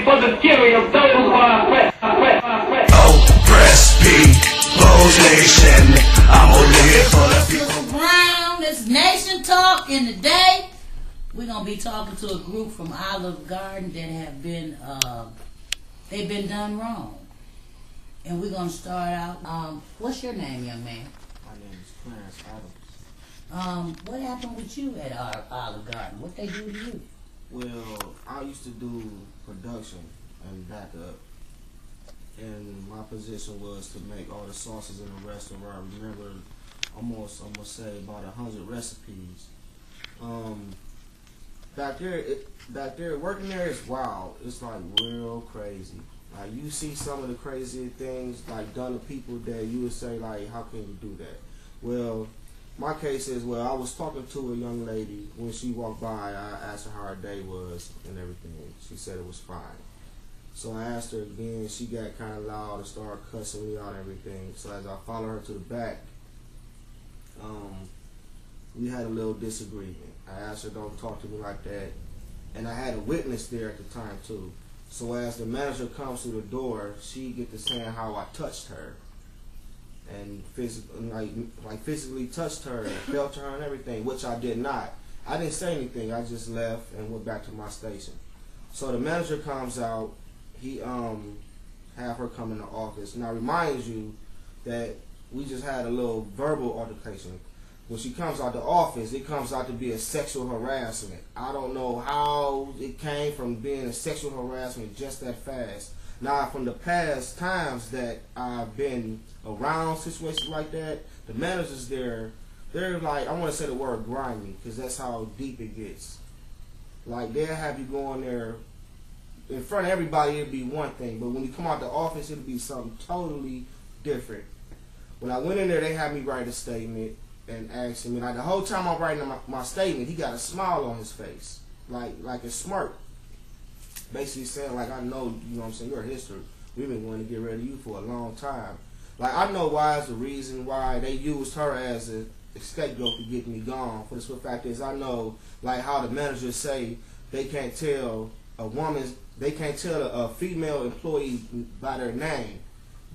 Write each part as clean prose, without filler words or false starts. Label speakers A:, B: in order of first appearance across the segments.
A: for the fury of those who are oppressed.
B: Oppressed people's nation. I'm only here for the people.
C: Brown, this Nation Talk in the day. We're gonna be talking to a group from Olive Garden that have been they've been done wrong. And we're gonna start out. What's your name, young man?
D: My name is Clarence Adams.
C: What happened with you at Olive Garden? What they do to you?
D: Well, I used to do production and backup, and my position was to make all the sauces in the restaurant. I remember I'm gonna say about 100 recipes. Back there, working there is wild. It's like real crazy. Like you see some of the crazy things like done to people that you would say like, how can you do that? Well, my case is, well, I was talking to a young lady when she walked by. I asked her how her day was and everything. She said it was fine. So I asked her again. She got kind of loud and started cussing me out and everything. So as I followed her to the back, we had a little disagreement. I asked her, don't talk to me like that. And I had a witness there at the time too. So as the manager comes through the door, she get to saying how I touched her. And physically touched her and felt her and everything, which I did not. I didn't say anything. I just left and went back to my station. So the manager comes out. He have her come in the office. Now remind you that we just had a little verbal altercation. When she comes out the office, it comes out to be a sexual harassment. I don't know how it came from being a sexual harassment just that fast. Now, from the past times that I've been around situations like that, the managers there, they're like, I want to say the word grimy, because that's how deep it gets. Like, they'll have you go in there, in front of everybody, it'll be one thing, but when you come out the office, it'll be something totally different. When I went in there, they had me write a statement and asked me, like, the whole time I'm writing my statement, he got a smile on his face, like a smirk. Basically saying, like, I know, you know what I'm saying, you're history. We've been going to get rid of you for a long time. Like, I know why is the reason why they used her as a scapegoat to get me gone. For the swift fact is, I know, like, how the managers say they can't tell a female employee by their name,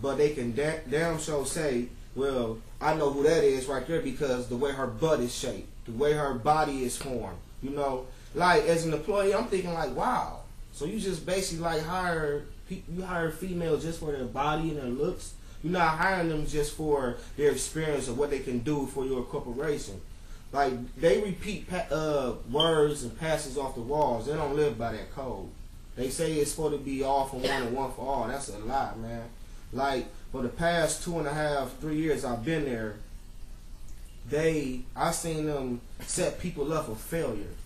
D: but they can damn sure say, well, I know who that is right there because the way her butt is shaped, the way her body is formed, you know. Like, as an employee, I'm thinking, like, wow. So you just basically like hire females just for their body and their looks. You're not hiring them just for their experience of what they can do for your corporation. Like they repeat words and passes off the walls. They don't live by that code. They say it's supposed to be all for one and one for all. That's a lie, man. Like for the past 2.5, 3 years I've been there, I seen them set people up for failure.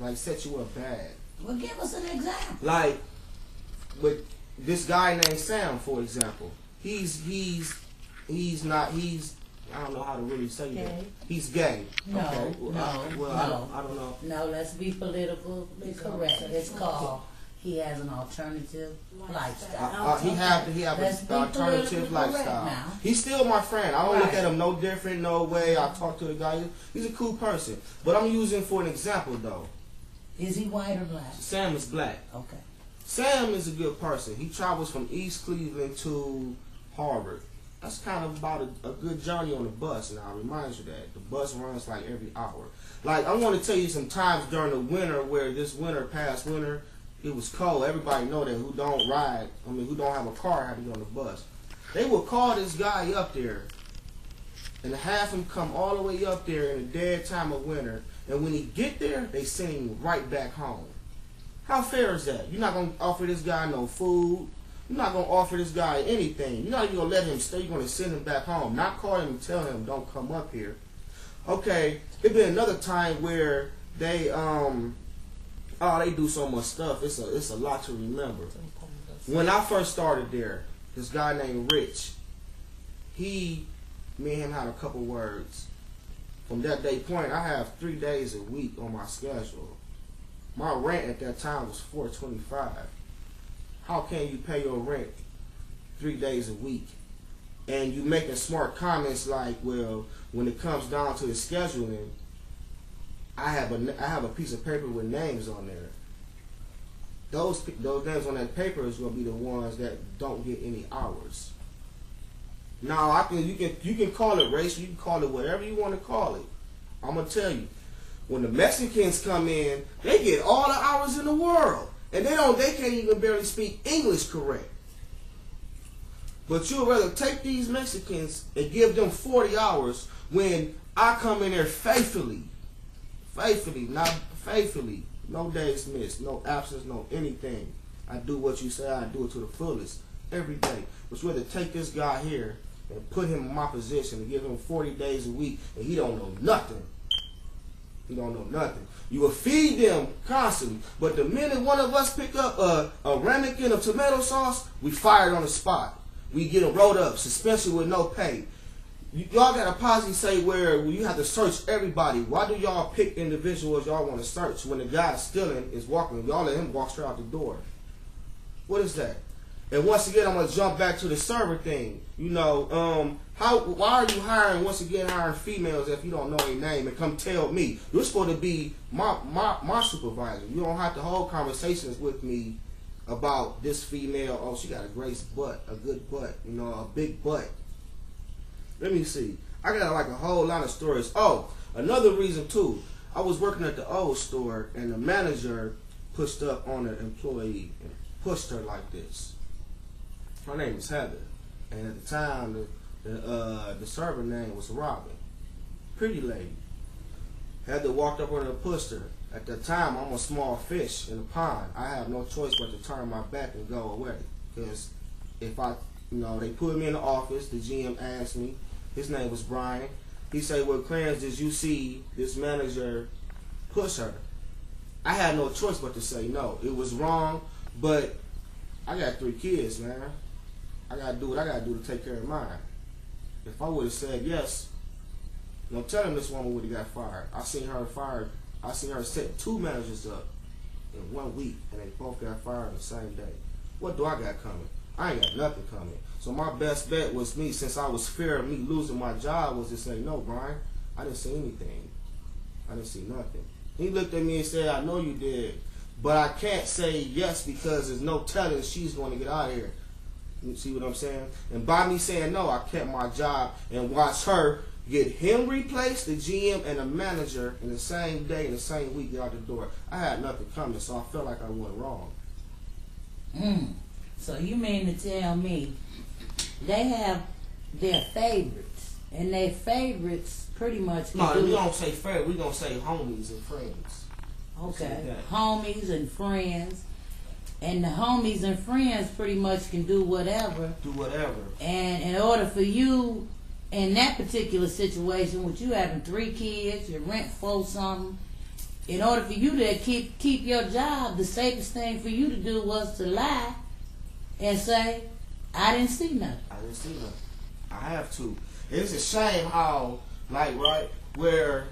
D: Like set you up bad.
C: Well, give us an example.
D: Like with this guy named Sam, for example. He's I don't know how to really say
C: gay.
D: that. He's gay.
C: No,
D: okay.
C: no.
D: I don't know.
C: No, let's be politically correct. It's called he has an alternative lifestyle.
D: He have an alternative lifestyle.
C: Now.
D: He's still my friend. I don't look at him no different, no way. I talk to the guy. He's a cool person. But I'm using for an example though.
C: Is he white or black?
D: Sam is black.
C: Okay.
D: Sam is a good person. He travels from East Cleveland to Harvard. That's kind of about a good journey on the bus. Now, I remind you that. The bus runs like every hour. Like, I want to tell you some times during the winter where this past winter, it was cold. Everybody know that who don't ride, who don't have a car have to get on the bus. They will call this guy up there and have him come all the way up there in the dead time of winter. And when he get there, they send him right back home. How fair is that? You're not going to offer this guy no food. You're not going to offer this guy anything. You're not even going to let him stay. You're going to send him back home. Not call him and tell him, don't come up here. Okay, there's been another time where they do so much stuff. It's a lot to remember. When I first started there, this guy named Rich, me and him had a couple words. From that day point, I have 3 days a week on my schedule. My rent at that time was $425. How can you pay your rent 3 days a week? And you making smart comments like, well, when it comes down to the scheduling, I have a piece of paper with names on there. those names on that paper is gonna be the ones that don't get any hours. Now you can call it race, you can call it whatever you want to call it. I'm gonna tell you, when the Mexicans come in, they get all the hours in the world, and they can't even barely speak English correct. But you'd rather take these Mexicans and give them 40 hours when I come in there faithfully, no days missed, no absence, no anything. I do what you say, I do it to the fullest every day. But you'd rather take this guy here and put him in my position and give him 40 days a week, and he don't know nothing. He don't know nothing. You will feed them constantly, but the minute one of us pick up a ramekin of tomato sauce, we fired on the spot. We get them rolled up, suspension with no pay. Y'all got a policy say where you have to search everybody. Why do y'all pick individuals y'all want to search when the guy stealing is walking? Y'all let him walk straight out the door. What is that? And once again, I'm gonna jump back to the server thing. You know, why are you hiring females if you don't know their name and come tell me? You're supposed to be my supervisor. You don't have to hold conversations with me about this female. Oh, she got a great butt, a good butt, you know, a big butt. Let me see. I got like a whole lot of stories. Oh, another reason too. I was working at the old store and the manager pushed up on an employee and pushed her like this. Her name is Heather, and at the time the server name was Robin. Pretty lady. Heather walked up on her and pushed her. At the time, I'm a small fish in a pond. I have no choice but to turn my back and go away. Because if they put me in the office, the GM asked me, his name was Brian. He said, well, Clarence, did you see this manager push her? I had no choice but to say no. It was wrong, but I got 3 kids, man. I got to do what I got to do to take care of mine. If I would have said yes, no telling this woman would have got fired. I seen her set 2 managers up in 1 week, and they both got fired on the same day. What do I got coming? I ain't got nothing coming. So my best bet was me, since I was fear of me losing my job, was to say, no, Brian, I didn't see anything. I didn't see nothing. He looked at me and said, I know you did, but I can't say yes because there's no telling she's going to get out of here. You see what I'm saying? And by me saying no, I kept my job and watched her get him replaced, the GM and the manager, in the same day, in the same week, get out the door. I had nothing coming, so I felt like I went wrong.
C: So you mean to tell me they have their favorites, and their favorites pretty much...
D: No, we don't say favorite, we don't say homies and friends.
C: Okay, homies and friends. And the homies and friends pretty much can do whatever.
D: Do whatever. And
C: in order for you, in that particular situation, with you having 3 kids, your rent 4 something, in order for you to keep your job, the safest thing for you to do was to lie and say, I didn't see nothing.
D: I didn't see nothing. I have to. It's a shame how, like, right, where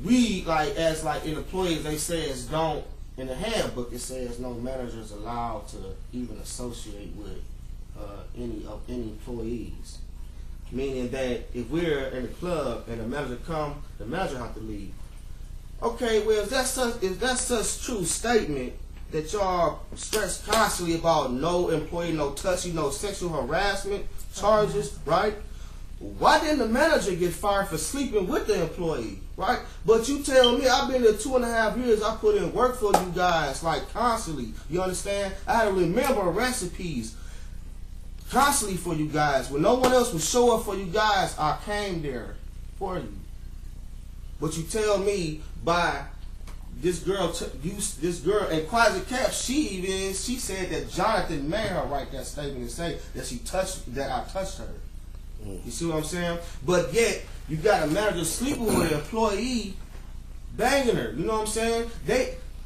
D: we, like, as, like, in employees, they say it's don't, in the handbook, it says no manager is allowed to even associate with any employees. Meaning that if we're in the club and the manager come, the manager have to leave. Okay, well, if that's such true statement that y'all stress constantly about no employee, no touching, no sexual harassment charges, right? Why didn't the manager get fired for sleeping with the employee, right? But you tell me, I've been there 2.5 years, I put in work for you guys, like, constantly. You understand? I had to remember recipes constantly for you guys. When no one else would show up for you guys, I came there for you. But you tell me by this girl, and Quasi Cap, she said that Jonathan made her write that statement and say that I touched her. You see what I'm saying? But yet, you got a manager sleeping with an employee, banging her. You know what I'm saying?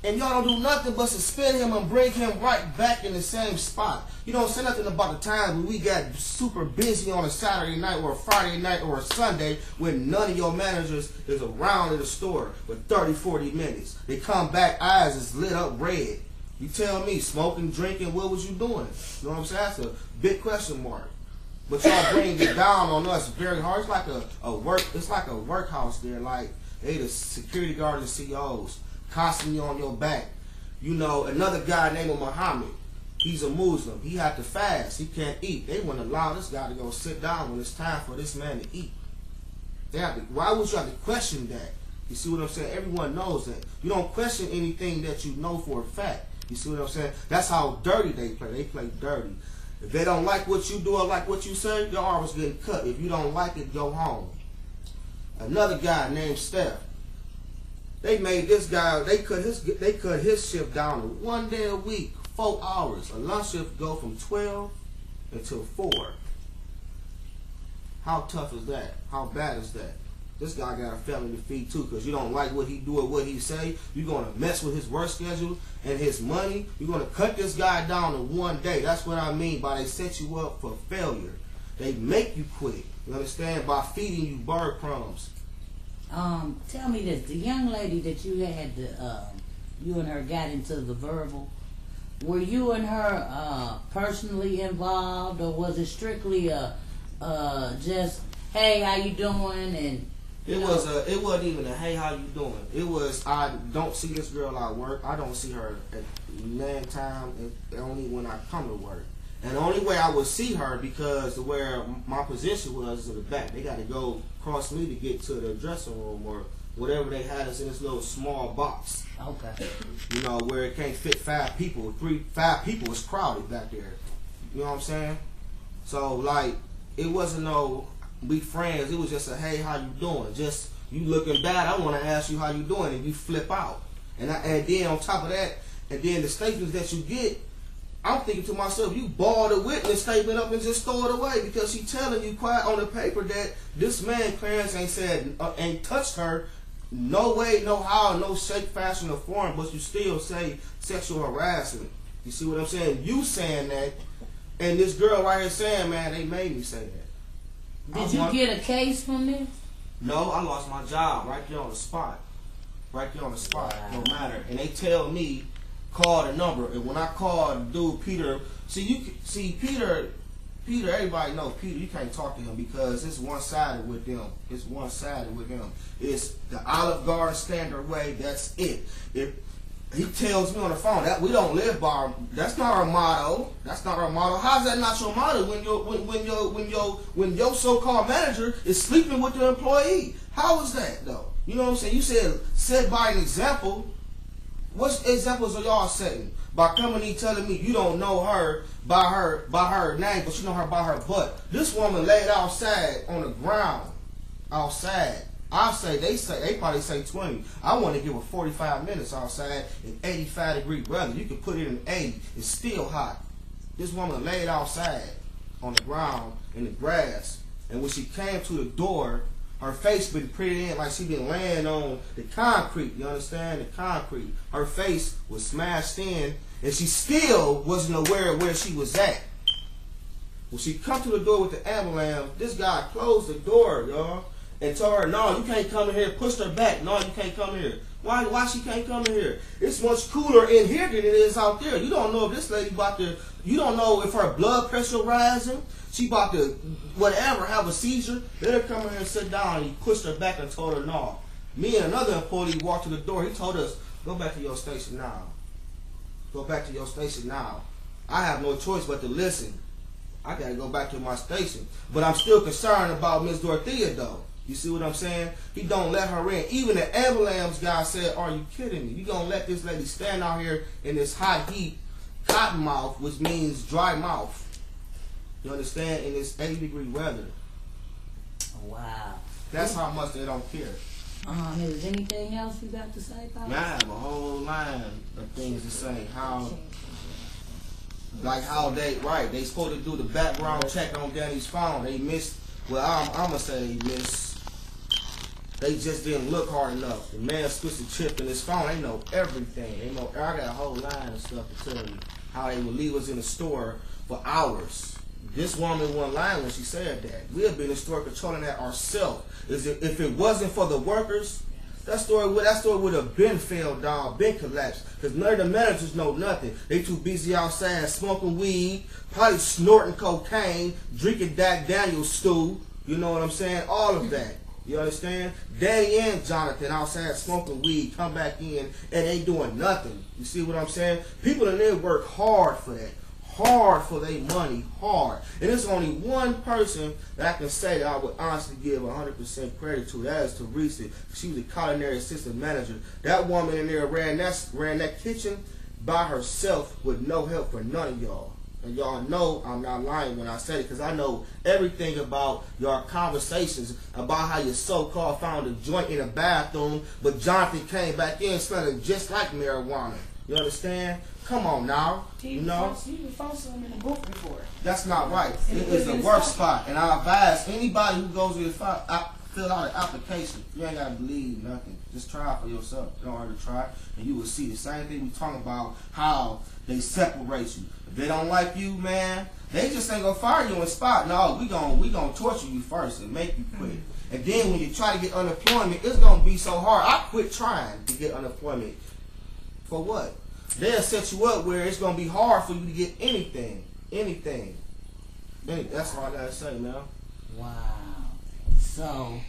D: And y'all don't do nothing but suspend him and bring him right back in the same spot. You don't say nothing about the time when we got super busy on a Saturday night or a Friday night or a Sunday when none of your managers is around in the store for 30, 40 minutes. They come back, eyes is lit up red. You tell me, smoking, drinking, what was you doing? You know what I'm saying? That's a big question mark. But y'all bring it down on us very hard. It's like a workhouse there. Like they the security guards and CEOs constantly on your back. You know, another guy named Muhammad. He's a Muslim. He had to fast. He can't eat. They wouldn't allow this guy to go sit down when it's time for this man to eat. They have to, why would you have to question that? You see what I'm saying? Everyone knows that. You don't question anything that you know for a fact. You see what I'm saying? That's how dirty they play. They play dirty. If they don't like what you do or like what you say, your arm is getting cut. If you don't like it, go home. Another guy named Steph. They made this guy, they cut his shift down to 1 day a week, 4 hours. A lunch shift go from 12 until 4. How tough is that? How bad is that? This guy got a family to feed too, because you don't like what he do or what he say. You're going to mess with his work schedule and his money. You're going to cut this guy down to 1 day. That's what I mean by they set you up for failure. They make you quit. You understand? By feeding you bird crumbs.
C: Tell me this: the young lady that you had, you and her got into the verbal. Were you and her personally involved, or was it strictly just, hey, how you doing? And
D: it wasn't even a hey, how you doing. It was, I don't see this girl at work. I don't see her at nine time, only when I come to work. And the only way I would see her, because where my position was in the back, they got to go across me to get to the dressing room or whatever they had us in this little small box.
C: Okay.
D: You know, where it can't fit 5 people. 5 people is crowded back there. You know what I'm saying? So, like, it wasn't no we friends. It was just a hey, how you doing? Just you looking bad. I want to ask you how you doing, and you flip out. And then on top of that, and then the statements that you get, I'm thinking to myself, you ball the witness statement up and just throw it away, because she telling you quiet on the paper that this man Clarence ain't touched her, no way, no how, no shape, fashion, or form, but you still say sexual harassment. You see what I'm saying? You saying that, and this girl right here saying, man, they made me say that.
C: Did you get a case from this?
D: No, I lost my job right there on the spot. Right there on the spot, no matter. And they tell me, call the number, and when I call dude Peter, Peter, everybody know Peter. You can't talk to him because it's one-sided with them. It's one-sided with him. It's the Olive Garden standard way. That's it. If he tells me on the phone that we don't live by, that's not our motto. That's not our motto. How's that not your motto when your so-called manager is sleeping with the employee? How is that though? You know what I'm saying? You said set by an example. What examples are y'all setting? By coming and telling me you don't know her by her name, but you know her by her butt. This woman laid outside on the ground, outside. They probably say 20. I want to give her 45 minutes outside in 85-degree weather. You can put it in 80. It's still hot. This woman laid outside on the ground in the grass, and when she came to the door, her face been printed in like she been laying on the concrete. You understand? The concrete. Her face was smashed in, and she still wasn't aware of where she was at. When she come to the door with the ambulance, this guy closed the door, y'all, and told her, no, you can't come in here. Pushed her back. No, you can't come in here. Why she can't come in here? It's much cooler in here than it is out there. You don't know if this lady about to, you don't know if her blood pressure rising. She about to, whatever, have a seizure. Let her come in here and sit down. And he pushed her back and told her no. Me and another employee walked to the door. He told us, go back to your station now. Go back to your station now. I have no choice but to listen. I got to go back to my station. But I'm still concerned about Miss Dorothea, though. You see what I'm saying? He don't let her in. Even the ambulance guy said, are you kidding me? You going to let this lady stand out here in this hot heat, cotton mouth, which means dry mouth. You understand? In this 80-degree weather.
C: Wow.
D: That's how much they don't care.
C: Is there anything else you got to say about it?
D: Man, I have a whole line of things to say. How they supposed to do the background check on Danny's phone. They missed, well, I'm going to say they missed. They just didn't look hard enough. The man switched the chip in his phone. They know everything. They know. I got a whole line of stuff to tell you. How they would leave us in the store for hours. This woman wasn't lying when she said that. We have been in the store controlling that ourselves. If it wasn't for the workers, that store would have been failed down, been collapsed. Because none of the managers know nothing. They too busy outside smoking weed, probably snorting cocaine, drinking Jack Daniels stew. You know what I'm saying? All of that. You understand? Danny and Jonathan outside smoking weed, come back in and they doing nothing. You see what I'm saying? People in there work hard for that. Hard for their money, hard. And there's only one person that I can say that I would honestly give 100% credit to. That is Teresa. She was a culinary assistant manager. That woman in there ran that kitchen by herself with no help for none of y'all. And y'all know I'm not lying when I say it, because I know everything about your conversations about how you so-called found a joint in a bathroom, but Jonathan came back in smelling just like marijuana. You understand? Come on now. You know?
E: He found something in the book before.
D: That's not right. It is the worst spot. And I advise anybody who goes to the spot, fill out an application. You ain't got to believe nothing. Just try it for yourself. You don't have to try, and you will see the same thing we talking about, how they separate you. If they don't like you, man, they just ain't gonna fire you on the spot. No, we gonna torture you first and make you quit. And then when you try to get unemployment, it's gonna be so hard. I quit trying to get unemployment. For what? They'll set you up where it's gonna be hard for you to get anything. Anything. That's all I gotta say, man.
C: Wow. So,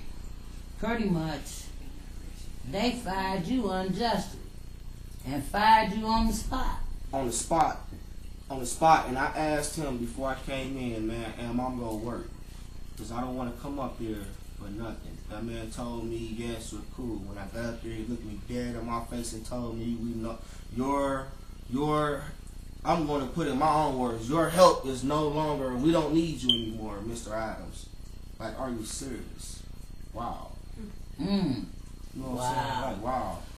C: pretty much, they fired you unjustly and fired you on the spot.
D: On the spot. On the spot. And I asked him before I came in, man, am I gonna work? Because I don't want to come up here for nothing. That man told me, yes, you're cool. When I got up there, he looked me dead in my face and told me, we know I'm going to put it in my own words, your help is no longer, we don't need you anymore, Mr. Adams. Like, are you serious? Wow.
C: Mm.
D: You know what I'm saying? Like, wow.